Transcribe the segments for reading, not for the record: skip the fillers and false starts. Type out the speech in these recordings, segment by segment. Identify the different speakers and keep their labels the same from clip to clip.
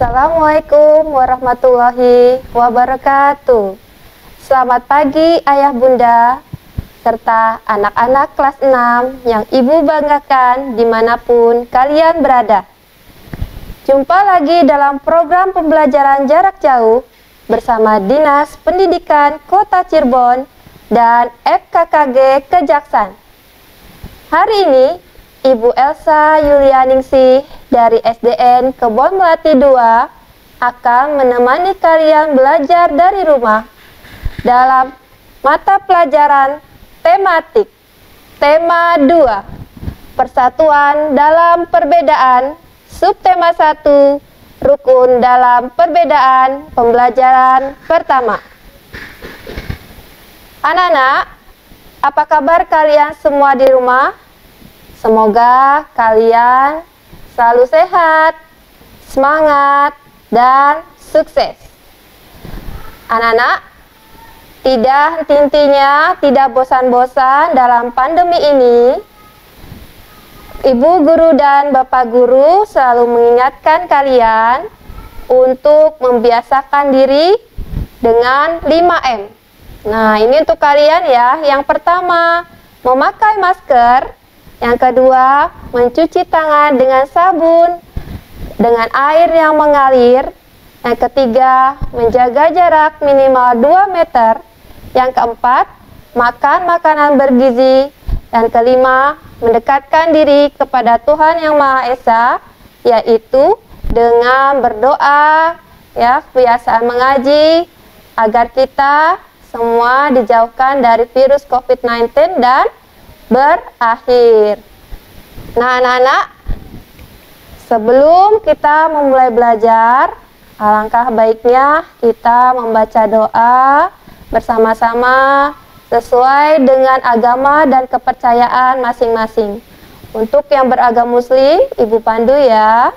Speaker 1: Assalamualaikum warahmatullahi wabarakatuh. Selamat pagi ayah bunda, serta anak-anak kelas 6 yang ibu banggakan dimanapun kalian berada. Jumpa lagi dalam program pembelajaran jarak jauh bersama Dinas Pendidikan Kota Cirebon dan FKKG Kejaksan. Hari ini Ibu Elsa Yulianingsih dari SDN Kebon Melati 2 akan menemani kalian belajar dari rumah dalam mata pelajaran tematik. Tema 2, Persatuan dalam Perbedaan, subtema 1, Rukun dalam Perbedaan, pembelajaran pertama. Anak-anak, apa kabar kalian semua di rumah? Semoga kalian selalu sehat, semangat, dan sukses. Anak-anak, tidak henti-hentinya, tidak bosan-bosan dalam pandemi ini, Ibu guru dan Bapak guru selalu mengingatkan kalian untuk membiasakan diri dengan 5M. Nah, ini untuk kalian ya. Yang pertama, memakai masker. Yang kedua, mencuci tangan dengan sabun, dengan air yang mengalir. Yang ketiga, menjaga jarak minimal 2 meter. Yang keempat, makan makanan bergizi. Dan kelima, mendekatkan diri kepada Tuhan Yang Maha Esa, yaitu dengan berdoa, ya, kebiasaan mengaji, agar kita semua dijauhkan dari virus COVID-19 dan berakhir. Nah, anak-anak, sebelum kita memulai belajar, alangkah baiknya kita membaca doa bersama-sama sesuai dengan agama dan kepercayaan masing-masing. Untuk yang beragama Muslim, Ibu pandu ya.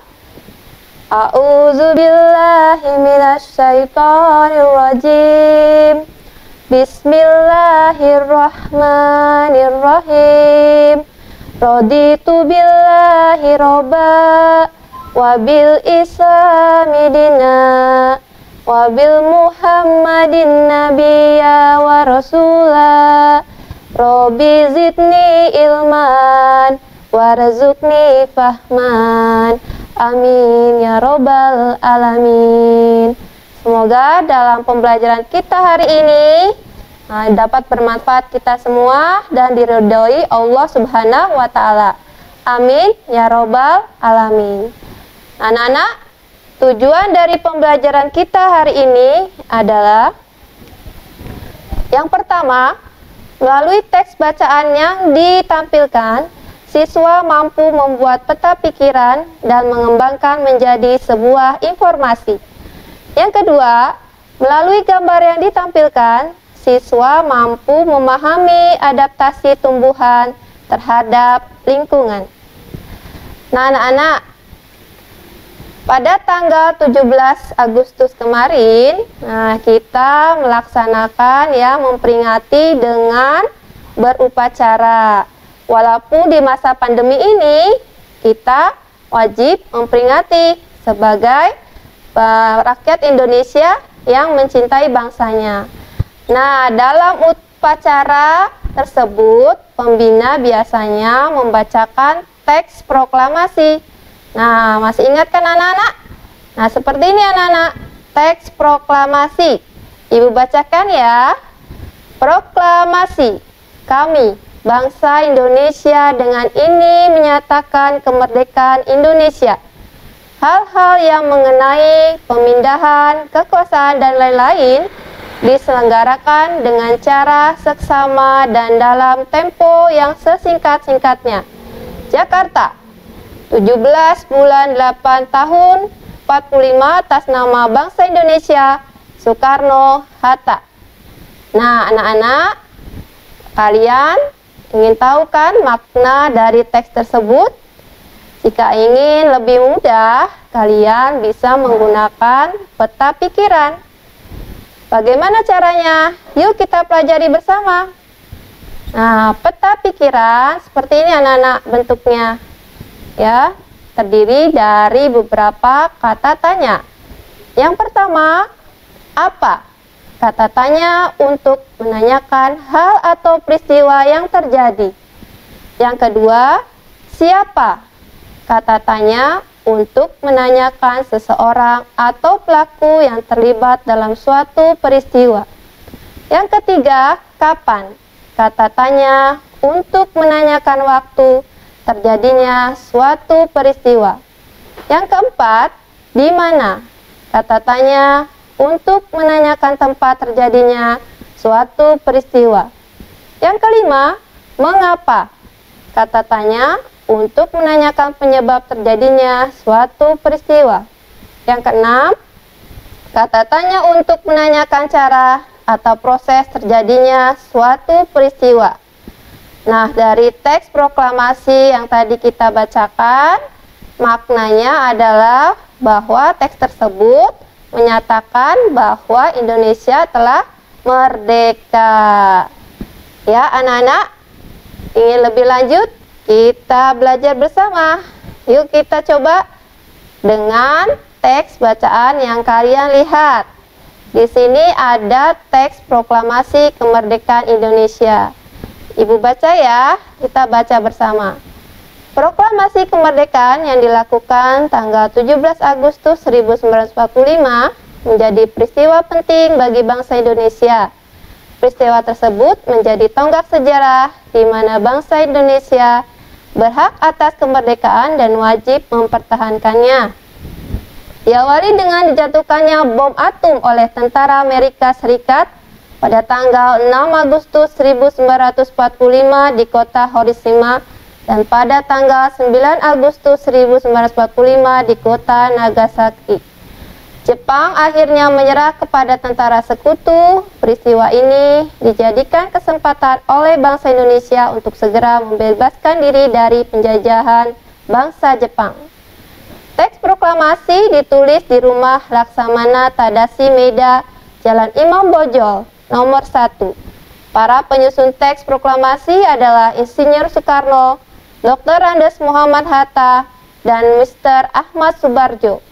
Speaker 1: A'udzubillahi minasyaitonirrajim. Bismillahirrahmanirrahim. Raditu billahi robba wa bil islami dina wa bil muhammadin nabiyya wa rasula. Rabbi zidni ilman warzuqni fahman. Amin ya robbal alamin. Semoga dalam pembelajaran kita hari ini dapat bermanfaat kita semua dan diridhoi Allah Subhanahu wa Ta'ala. Amin ya robbal alamin. Anak-anak, tujuan dari pembelajaran kita hari ini adalah yang pertama, melalui teks bacaan yang ditampilkan, siswa mampu membuat peta pikiran dan mengembangkan menjadi sebuah informasi. Yang kedua, melalui gambar yang ditampilkan, siswa mampu memahami adaptasi tumbuhan terhadap lingkungan. Nah, anak-anak, pada tanggal 17 Agustus kemarin, kita melaksanakan ya, memperingati dengan berupacara. Walaupun di masa pandemi ini, kita wajib memperingati sebagai rakyat Indonesia yang mencintai bangsanya. Nah, dalam upacara tersebut, pembina biasanya membacakan teks proklamasi. Nah, masih ingat kan anak-anak? Nah, seperti ini anak-anak, teks proklamasi. Ibu bacakan ya. Proklamasi. Kami, bangsa Indonesia, dengan ini menyatakan kemerdekaan Indonesia. Hal-hal yang mengenai pemindahan, kekuasaan, dan lain-lain diselenggarakan dengan cara seksama dan dalam tempo yang sesingkat-singkatnya. Jakarta, 17 bulan 8 tahun 45 atas nama bangsa Indonesia, Soekarno-Hatta. Nah, anak-anak, kalian ingin tahu kan makna dari teks tersebut? Jika ingin lebih mudah, kalian bisa menggunakan peta pikiran. Bagaimana caranya? Yuk kita pelajari bersama. Nah, peta pikiran seperti ini anak-anak bentuknya. Ya, terdiri dari beberapa kata tanya. Yang pertama, apa? Kata tanya untuk menanyakan hal atau peristiwa yang terjadi. Yang kedua, siapa? Kata tanya untuk menanyakan seseorang atau pelaku yang terlibat dalam suatu peristiwa. Yang ketiga, kapan? Kata tanya untuk menanyakan waktu terjadinya suatu peristiwa. Yang keempat, di mana? Kata tanya untuk menanyakan tempat terjadinya suatu peristiwa. Yang kelima, mengapa? Kata tanya untuk menanyakan penyebab terjadinya suatu peristiwa. Yang keenam, kata tanya untuk menanyakan cara atau proses terjadinya suatu peristiwa. Nah, dari teks proklamasi yang tadi kita bacakan, maknanya adalah bahwa teks tersebut menyatakan bahwa Indonesia telah merdeka. Ya, anak-anak, ingin lebih lanjut? Kita belajar bersama. Yuk kita coba dengan teks bacaan yang kalian lihat. Di sini ada teks proklamasi kemerdekaan Indonesia. Ibu baca ya, kita baca bersama. Proklamasi kemerdekaan yang dilakukan tanggal 17 Agustus 1945 menjadi peristiwa penting bagi bangsa Indonesia. Peristiwa tersebut menjadi tonggak sejarah di mana bangsa Indonesia berhak atas kemerdekaan dan wajib mempertahankannya. Diawali dengan dijatuhkannya bom atom oleh tentara Amerika Serikat pada tanggal 6 Agustus 1945 di kota Hiroshima dan pada tanggal 9 Agustus 1945 di kota Nagasaki. Jepang akhirnya menyerah kepada tentara sekutu. Peristiwa ini dijadikan kesempatan oleh bangsa Indonesia untuk segera membebaskan diri dari penjajahan bangsa Jepang. Teks proklamasi ditulis di rumah Laksamana Tadashi Maeda, Jalan Imam Bonjol, nomor 1. Para penyusun teks proklamasi adalah Insinyur Soekarno, Dr. Andes Muhammad Hatta, dan Mr. Ahmad Subarjo.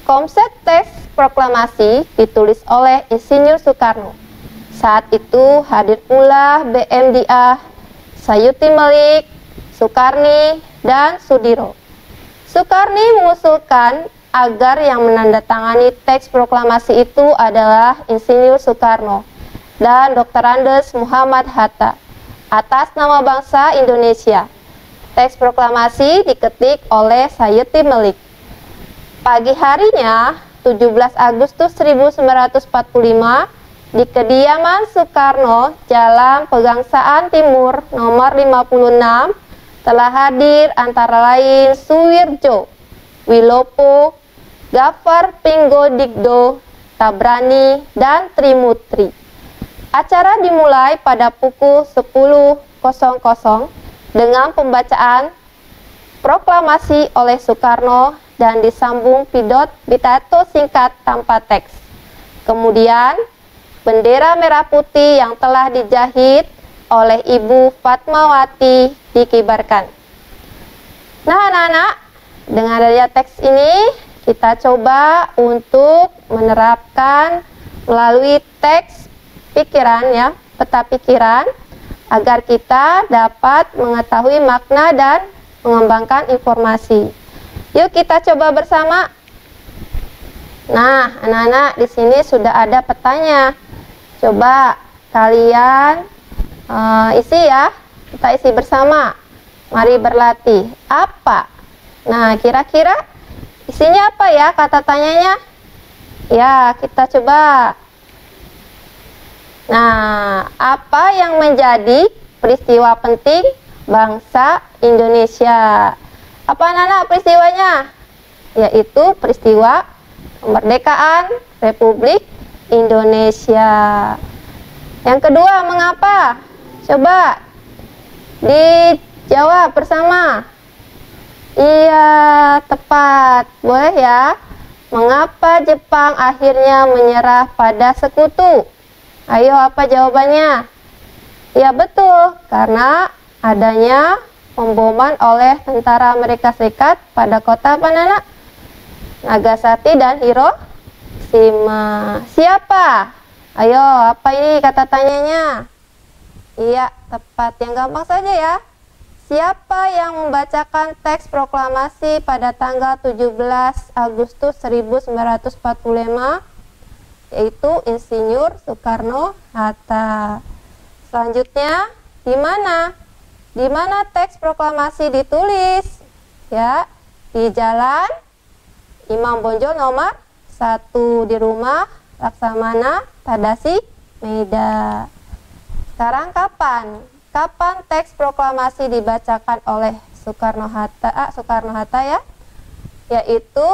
Speaker 1: Konsep teks proklamasi ditulis oleh Insinyur Soekarno. Saat itu hadir pula BMDA, Sayuti Melik, Soekarni, dan Sudiro. Soekarni mengusulkan agar yang menandatangani teks proklamasi itu adalah Insinyur Soekarno dan Dr. Andes Muhammad Hatta atas nama bangsa Indonesia. Teks proklamasi diketik oleh Sayuti Melik. Pagi harinya, 17 Agustus 1945, di kediaman Soekarno, Jalan Pegangsaan Timur, nomor 56, telah hadir antara lain Suwirjo, Wilopo, Gafar Pinggodigdo, Tabrani, dan Trimutri. Acara dimulai pada pukul 10.00 dengan pembacaan proklamasi oleh Soekarno dan disambung pidato singkat tanpa teks. Kemudian, bendera merah putih yang telah dijahit oleh Ibu Fatmawati dikibarkan. Nah, anak-anak, dengan adanya teks ini, kita coba untuk menerapkan melalui teks pikiran ya, peta pikiran, agar kita dapat mengetahui makna dan mengembangkan informasi. Yuk kita coba bersama. Nah, anak-anak, di sini sudah ada petanya. Coba kalian isi ya. Kita isi bersama. Mari berlatih. Apa? Nah, kira-kira isinya apa ya kata tanyanya? Ya, kita coba. Nah, apa yang menjadi peristiwa penting bangsa Indonesia? Apa anak-anak peristiwanya? Yaitu peristiwa kemerdekaan Republik Indonesia. Yang kedua, mengapa? Coba dijawab bersama. Iya, tepat. Boleh ya? Mengapa Jepang akhirnya menyerah pada sekutu? Ayo, apa jawabannya? Ya, betul. Karena adanya pemboman oleh tentara Amerika Serikat pada kota apa, anak? Nagasaki dan Maksima. Siapa? Ayo, apa ini kata tanyanya? Iya, tepat. Yang gampang saja ya. Siapa yang membacakan teks proklamasi pada tanggal 17 Agustus 1945? Yaitu Insinyur Soekarno-Hatta. Selanjutnya, di mana? Di mana teks proklamasi ditulis? Ya, di Jalan Imam Bonjol nomor 1 di Rumah Laksamana Tadasi Meida. Sekarang kapan? Kapan teks proklamasi dibacakan oleh Soekarno-Hatta ya? Yaitu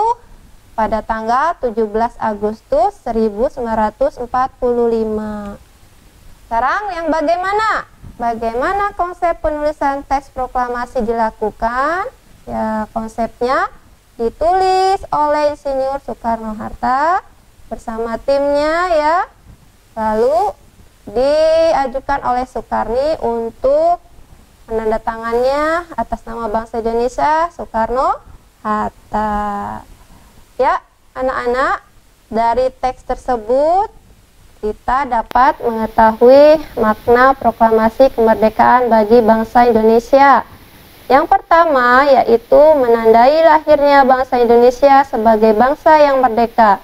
Speaker 1: pada tanggal 17 Agustus 1945. Sekarang yang bagaimana? Bagaimana konsep penulisan teks proklamasi dilakukan? Ya, konsepnya ditulis oleh Insinyur Soekarno-Hatta bersama timnya ya. Lalu diajukan oleh Soekarni untuk menandatangannya atas nama bangsa Indonesia Soekarno-Hatta. Ya, anak-anak, dari teks tersebut kita dapat mengetahui makna proklamasi kemerdekaan bagi bangsa Indonesia. Yang pertama yaitu menandai lahirnya bangsa Indonesia sebagai bangsa yang merdeka.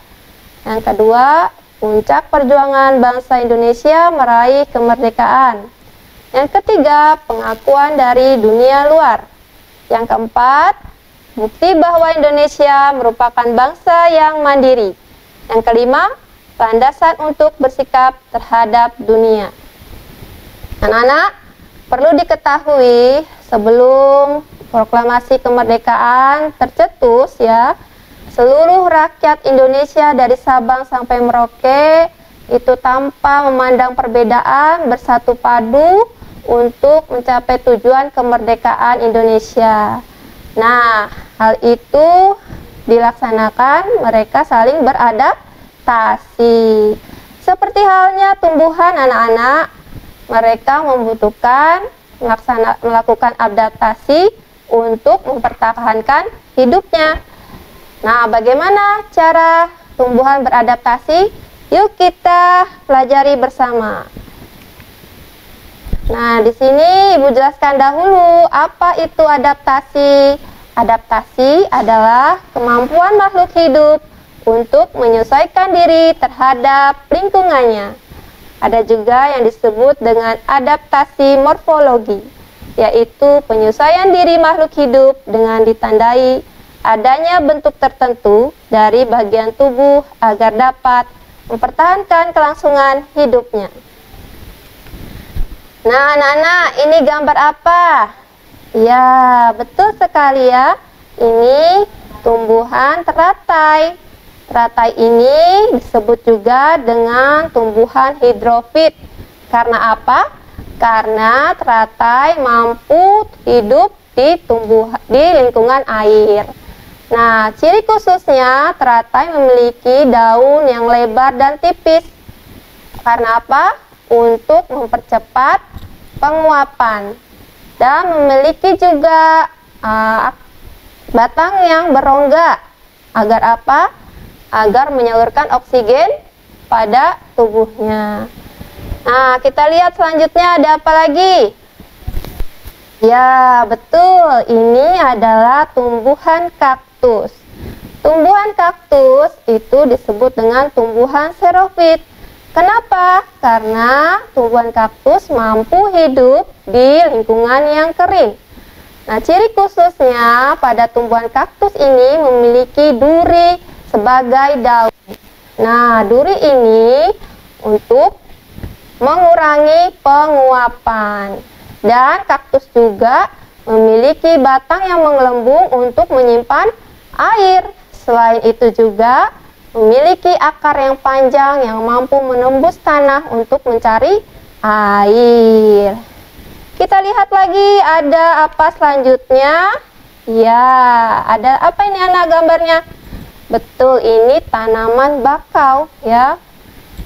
Speaker 1: Yang kedua, puncak perjuangan bangsa Indonesia meraih kemerdekaan. Yang ketiga, pengakuan dari dunia luar. Yang keempat, bukti bahwa Indonesia merupakan bangsa yang mandiri. Yang kelima, landasan untuk bersikap terhadap dunia. Anak-anak, perlu diketahui sebelum proklamasi kemerdekaan tercetus ya, seluruh rakyat Indonesia dari Sabang sampai Merauke itu tanpa memandang perbedaan bersatu padu untuk mencapai tujuan kemerdekaan Indonesia. Nah, hal itu dilaksanakan mereka saling beradaptasi. Seperti halnya tumbuhan anak-anak, mereka membutuhkan melakukan adaptasi untuk mempertahankan hidupnya. Nah, bagaimana cara tumbuhan beradaptasi? Yuk kita pelajari bersama. Nah, di sini Ibu jelaskan dahulu apa itu adaptasi. Adaptasi adalah kemampuan makhluk hidup untuk menyesuaikan diri terhadap lingkungannya. Ada juga yang disebut dengan adaptasi morfologi, yaitu penyesuaian diri makhluk hidup dengan ditandai adanya bentuk tertentu dari bagian tubuh agar dapat mempertahankan kelangsungan hidupnya. Nah, anak-anak, ini gambar apa? Ya, betul sekali ya. Ini tumbuhan teratai. Teratai ini disebut juga dengan tumbuhan hidrofit. Karena apa? Karena teratai mampu hidup di lingkungan air. Nah, ciri khususnya teratai memiliki daun yang lebar dan tipis. Karena apa? Untuk mempercepat penguapan. Dan memiliki juga batang yang berongga. Agar apa? Agar menyalurkan oksigen pada tubuhnya. Nah, kita lihat selanjutnya ada apa lagi? Ya, betul. Ini adalah tumbuhan kaktus. Tumbuhan kaktus itu disebut dengan tumbuhan xerofit. Kenapa? Karena tumbuhan kaktus mampu hidup di lingkungan yang kering. Nah, ciri khususnya pada tumbuhan kaktus ini memiliki duri sebagai daun. Nah, duri ini untuk mengurangi penguapan. Dan kaktus juga memiliki batang yang menggelembung untuk menyimpan air. Selain itu juga memiliki akar yang panjang yang mampu menembus tanah untuk mencari air. Kita lihat lagi ada apa selanjutnya. Ya, ada apa ini anak gambarnya? Betul, ini tanaman bakau ya.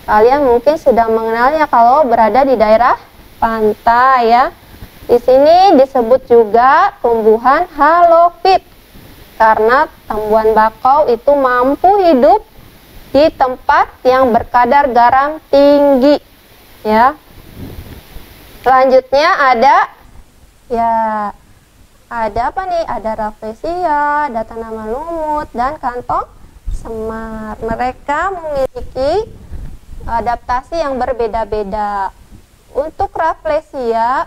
Speaker 1: Kalian mungkin sudah mengenalnya kalau berada di daerah pantai ya. Di sini disebut juga tumbuhan halofit karena tumbuhan bakau itu mampu hidup di tempat yang berkadar garam tinggi, ya. Selanjutnya ada apa nih? Ada Rafflesia, ada tanaman lumut, dan kantong semar. Mereka memiliki adaptasi yang berbeda-beda. Untuk Rafflesia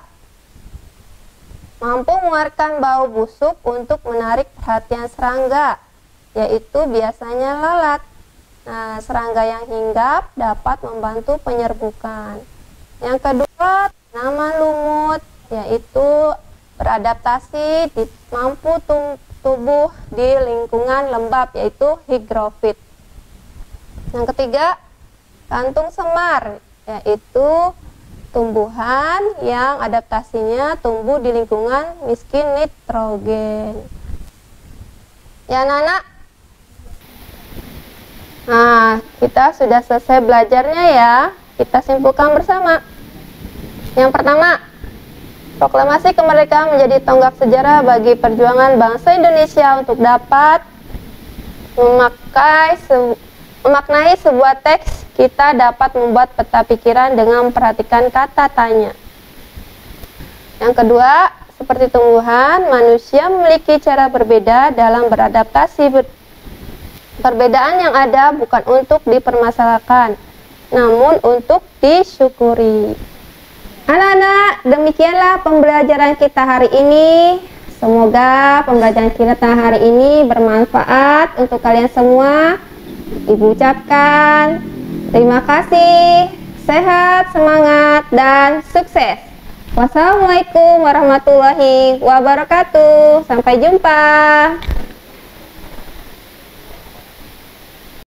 Speaker 1: mampu mengeluarkan bau busuk untuk menarik perhatian serangga, yaitu biasanya lalat. Nah, serangga yang hinggap dapat membantu penyerbukan. Yang kedua, tanaman lumut, yaitu beradaptasi mampu tumbuh di lingkungan lembab, yaitu higrofit. Yang ketiga, kantung semar, yaitu tumbuhan yang adaptasinya tumbuh di lingkungan miskin nitrogen. Ya, anak-anak. Nah, kita sudah selesai belajarnya ya. Kita simpulkan bersama. Yang pertama, proklamasi kemerdekaan menjadi tonggak sejarah bagi perjuangan bangsa Indonesia untuk dapat memaknai sebuah teks. Kita dapat membuat peta pikiran dengan memperhatikan kata tanya. Yang kedua, seperti tumbuhan, manusia memiliki cara berbeda dalam beradaptasi. Perbedaan yang ada bukan untuk dipermasalahkan, namun untuk disyukuri. Anak-anak, demikianlah pembelajaran kita hari ini. Semoga pembelajaran kita hari ini bermanfaat untuk kalian semua. Ibu ucapkan terima kasih, sehat, semangat, dan sukses. Wassalamualaikum warahmatullahi wabarakatuh. Sampai jumpa.